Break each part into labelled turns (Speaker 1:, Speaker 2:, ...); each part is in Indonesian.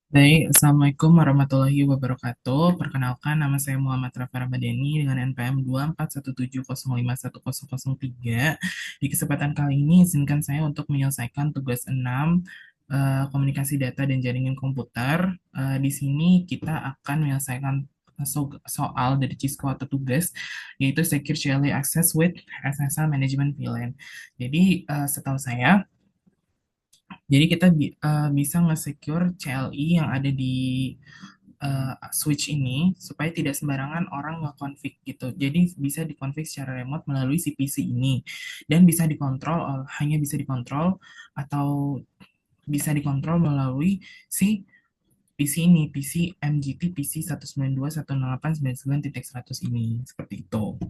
Speaker 1: Baik, Assalamualaikum warahmatullahi wabarakatuh. Perkenalkan, nama saya Muhammad Rafa Ramadhani dengan NPM 24170510003. Di kesempatan kali ini, izinkan saya untuk menyelesaikan tugas 6, komunikasi data dan jaringan komputer. Di sini kita akan menyelesaikan soal dari Cisco atau tugas, yaitu Secure Shelly Access with SSL Management VLAN. Jadi, setahu saya, jadi kita bisa nge-secure CLI yang ada di switch ini supaya tidak sembarangan orang nge-config gitu. Jadi bisa dikonfig secara remote melalui si PC ini dan bisa dikontrol hanya bisa dikontrol atau bisa dikontrol melalui si PC ini, PC MGT PC 192.168.99.100 ini seperti itu.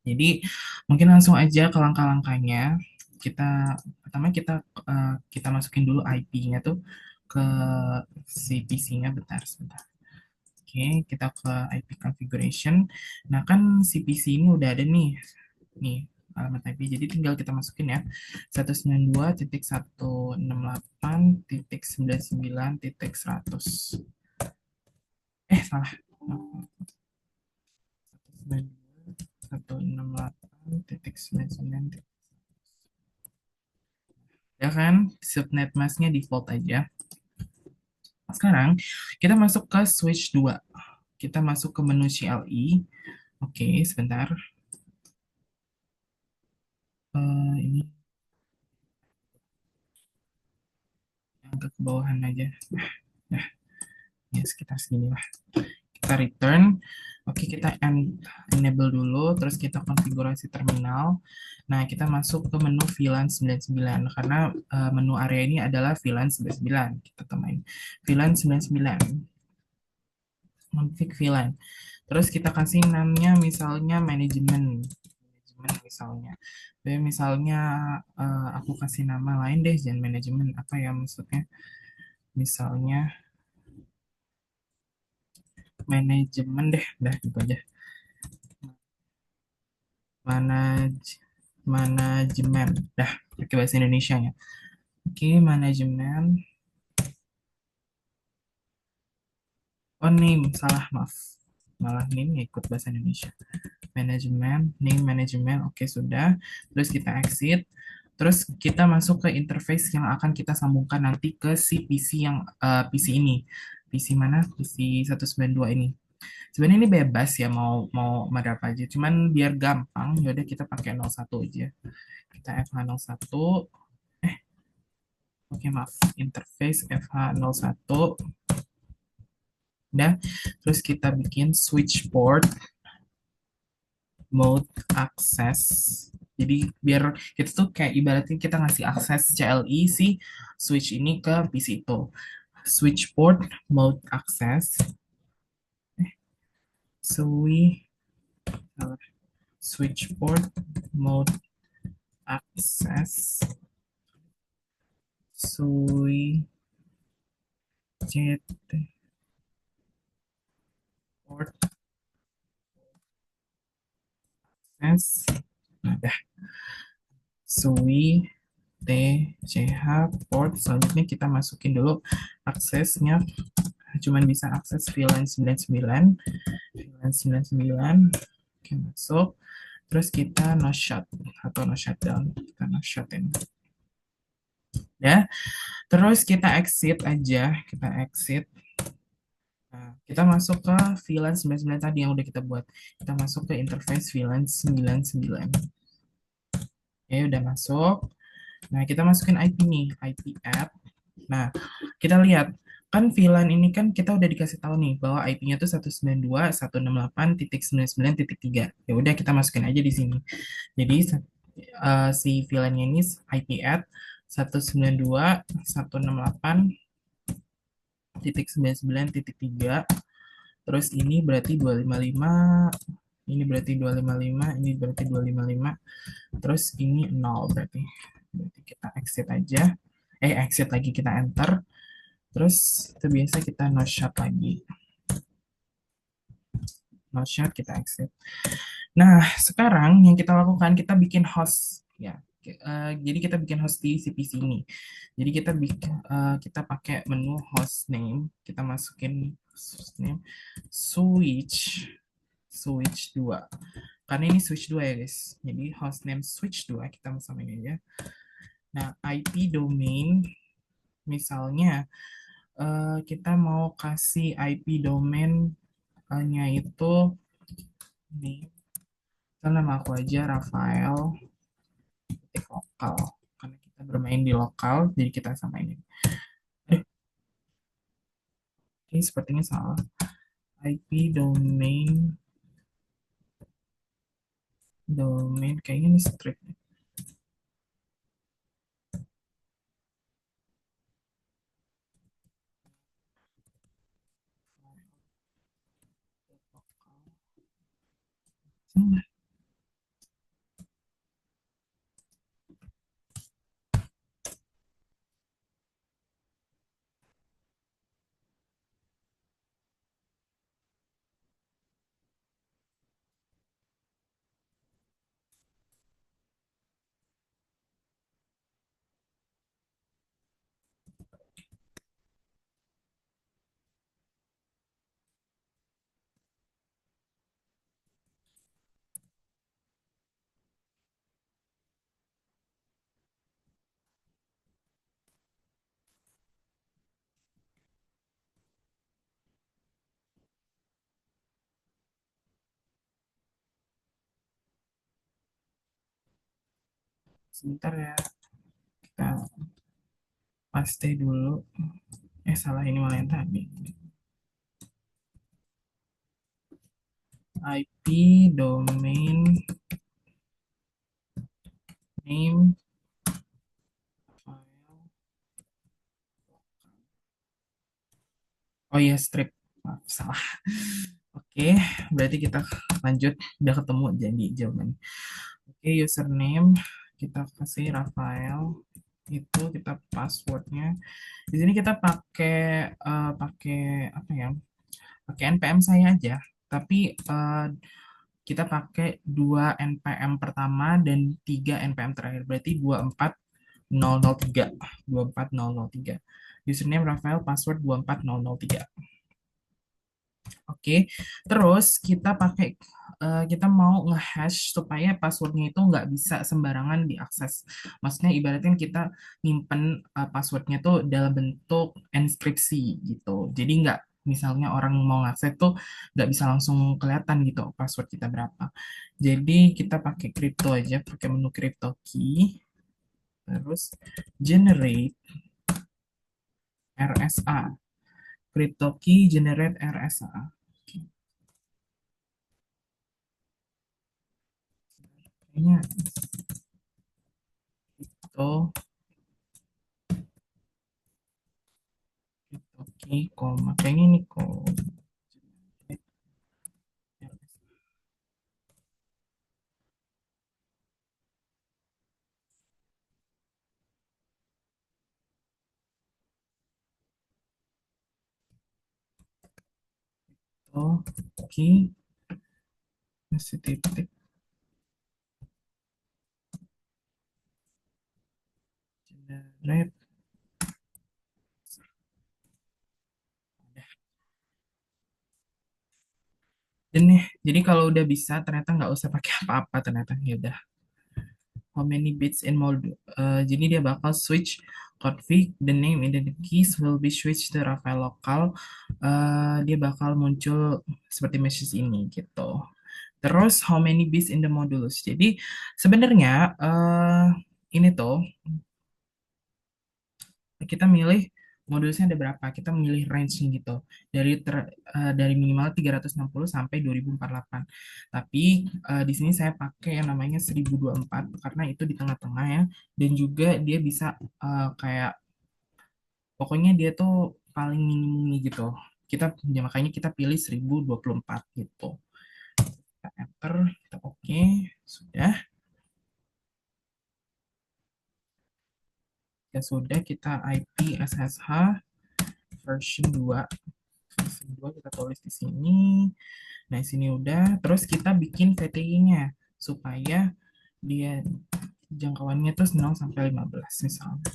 Speaker 1: Jadi mungkin langsung aja ke langkah-langkahnya. Kita pertama kita masukin dulu IP-nya tuh ke si PC-nya bentar sebentar. Oke, kita ke IP configuration. Nah, kan si PC ini udah ada nih alamat IP. Jadi tinggal kita masukin ya. 192.168.99.100. Salah. 192.168.99. Ya kan, subnet masknya default aja. Sekarang kita masuk ke switch 2. Kita masuk ke menu CLI. Oke, sebentar. Ini agak ke bawahan aja. Nah, ya sekitar segini lah. Kita return. Oke, kita enable dulu, terus kita konfigurasi terminal. Nah, kita masuk ke menu VLAN 99, karena menu area ini adalah VLAN 99. Kita temuin VLAN 99, config VLAN. Terus kita kasih namanya misalnya manajemen. Manajemen misalnya. Jadi misalnya aku kasih nama lain deh, jangan manajemen. Apa ya maksudnya? Misalnya manajemen deh, dah gitu aja. Manaj manajemen, dah pakai bahasa Indonesia ya. Oke, manajemen. Oh, name, salah, maaf. Malah name ya ikut bahasa Indonesia. Manajemen, name manajemen, oke sudah. Terus kita exit. Terus kita masuk ke interface yang akan kita sambungkan nanti ke si PC yang PC ini. PC mana? PC 192 ini. Sebenarnya ini bebas ya mau mau berapa aja. Cuman biar gampang, yaudah kita pakai 01 aja. Kita FH01. Oke, maaf. Interface FH01. Udah. Terus kita bikin switch port mode access. Jadi biar kita tuh kayak ibaratnya kita ngasih akses CLI si switch ini ke PC itu. Switch port mode access. Swi switch port mode access. Switch port access. Nah, dah. Swi TCH port. Selanjutnya kita masukin dulu aksesnya. Cuman bisa akses VLAN 99. VLAN 99. Oke, masuk. Terus kita no shut atau no shutdown. Kita no shutin. Ya. Terus kita exit aja. Kita exit. Nah, kita masuk ke VLAN 99 tadi yang udah kita buat. Kita masuk ke interface VLAN 99. Oke, udah masuk. Nah, kita masukin IP nih, IP app. Nah, kita lihat kan VLAN ini kan kita udah dikasih tahu nih bahwa IP-nya tuh 192.168.99.3. Ya udah kita masukin aja di sini. Jadi si VLAN-nya ini IP add 192.168.99.3. Terus ini berarti 255, ini berarti 255, ini berarti 255. Terus ini 0 berarti. Berarti kita exit aja. Exit lagi kita enter. Terus itu biasa kita no shut lagi. No shut kita exit. Nah, sekarang yang kita lakukan kita bikin host ya. jadi kita bikin host di CPC ini. Jadi kita pakai menu host name, kita masukin host name switch switch 2. Karena ini switch 2 ya guys. Jadi host name switch 2 kita samain aja. Nah, IP domain misalnya kita mau kasih IP domain-nya itu nih, nama aku aja Rafael titik lokal, karena kita bermain di lokal jadi kita samain ini. Ini sepertinya salah. IP domain kayaknya ini strip. Sebentar ya, kita paste dulu. Salah, ini malah yang tadi. IP domain name file. Oh iya, strip. Maaf, salah. Oke, berarti kita lanjut. Udah ketemu jadi jawaban. Oke, username kita kasih Rafael. Itu kita passwordnya. Di sini kita pakai apa ya? Pakai NPM saya aja. Tapi kita pakai 2 NPM pertama dan 3 NPM terakhir. Berarti 24003. 24003. Username Rafael, password 24003. Oke, terus kita mau ngehash supaya passwordnya itu nggak bisa sembarangan diakses. Maksudnya ibaratnya kita nyimpen passwordnya tuh dalam bentuk enkripsi gitu. Jadi nggak, misalnya orang mau ngakses tuh nggak bisa langsung kelihatan gitu password kita berapa. Jadi kita pakai crypto aja, pakai menu crypto key, terus generate RSA. Crypto key generate RSA. Kayaknya itu. Oke, koma. Kayaknya ini koma. Oke, masih titik. Generate. Dan nih, jadi kalau udah bisa, ternyata nggak usah pakai apa-apa ternyata. Ya udah. How many bits in mode? Jadi dia bakal switch config, the name and the keys will be switched to Rafael local. Dia bakal muncul seperti message ini gitu. Terus how many bits in the modulus? Jadi sebenarnya ini tuh kita milih modulnya ada berapa, kita memilih range gitu dari minimal 360 sampai 2048. Tapi di sini saya pakai yang namanya 1024 karena itu di tengah-tengah ya, dan juga dia bisa kayak pokoknya dia tuh paling minimumnya gitu. Ya makanya kita pilih 1024 gitu. Kita enter, kita oke, sudah. Ya sudah, kita IP SSH version 2. Version 2 kita tulis di sini. Nah, di sini udah. Terus kita bikin VTI-nya supaya dia jangkauannya tuh 0 sampai 15 misalnya.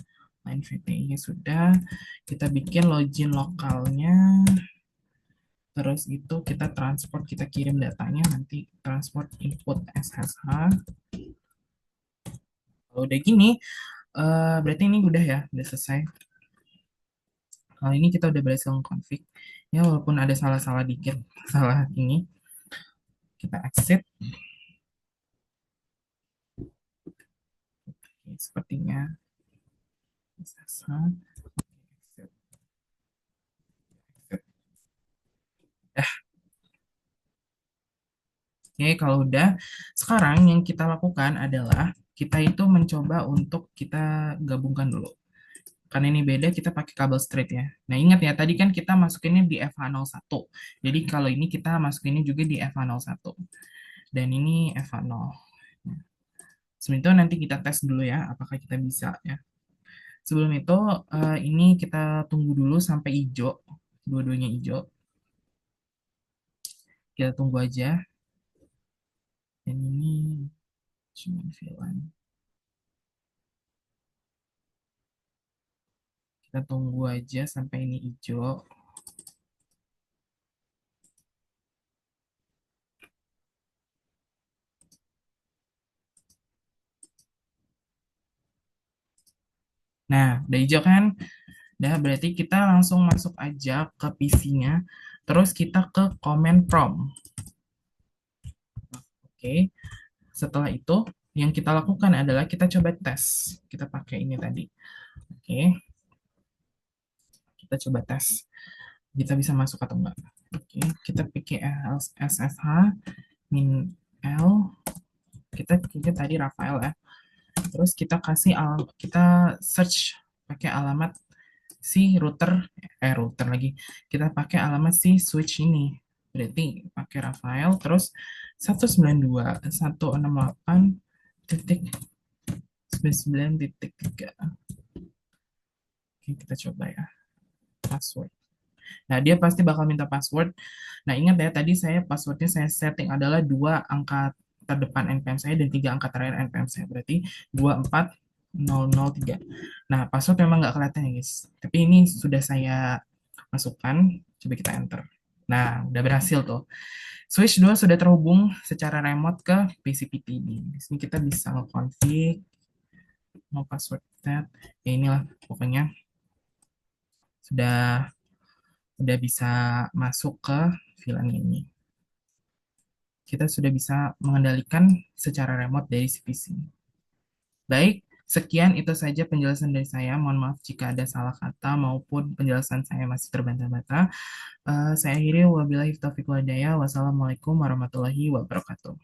Speaker 1: Line VPI sudah, kita bikin login lokalnya, terus itu kita transport, kita kirim datanya, nanti transport input SSH. Kalau udah gini, berarti ini udah ya, udah selesai. Kalau ini kita udah berhasil config. Ya, walaupun ada salah-salah dikit, salah ini, kita exit. Oke, sepertinya SSH, exit, exit. Oke, kalau udah, sekarang yang kita lakukan adalah kita itu mencoba untuk kita gabungkan dulu. Karena ini beda, kita pakai kabel straight ya. Nah, ingat ya, tadi kan kita masukinnya di FH01. Jadi, kalau ini kita masukinnya juga di FH01. Dan ini FH0. Nah, sebelum itu nanti kita tes dulu ya, apakah kita bisa ya. Sebelum itu, ini kita tunggu dulu sampai hijau. Dua-duanya hijau. Kita tunggu aja. Dan ini cuma VLAN. Kita tunggu aja sampai ini hijau. Nah, udah hijau kan? Udah, berarti kita langsung masuk aja ke PC-nya. Terus kita ke command prompt. Oke, setelah itu yang kita lakukan adalah kita coba tes. Kita pakai ini tadi. Oke, kita coba tes. Kita bisa masuk atau enggak. Oke, kita pilih SSH min L. Kita tadi Rafael ya. Terus kita kasih kita search pakai alamat si router lagi. Kita pakai alamat si switch ini. Berarti pakai Rafael terus 192.168.99.3. Oke, kita coba ya. Password. Nah, dia pasti bakal minta password. Nah, ingat ya, tadi passwordnya saya setting adalah dua angka terdepan NPM saya dan tiga angka terakhir NPM saya. Berarti 24003. Nah, password memang nggak kelihatan ya, guys. Tapi ini sudah saya masukkan. Coba kita enter. Nah, udah berhasil tuh. Switch 2 sudah terhubung secara remote ke PCPTD. Di sini kita bisa config, mau password set. Ya inilah, pokoknya sudah bisa masuk ke VLAN ini. Kita sudah bisa mengendalikan secara remote dari CPC. Baik, sekian itu saja penjelasan dari saya. Mohon maaf jika ada salah kata maupun penjelasan saya masih terbata-bata. Saya akhiri wabillahi taufiq walhidayah. Wassalamualaikum warahmatullahi wabarakatuh.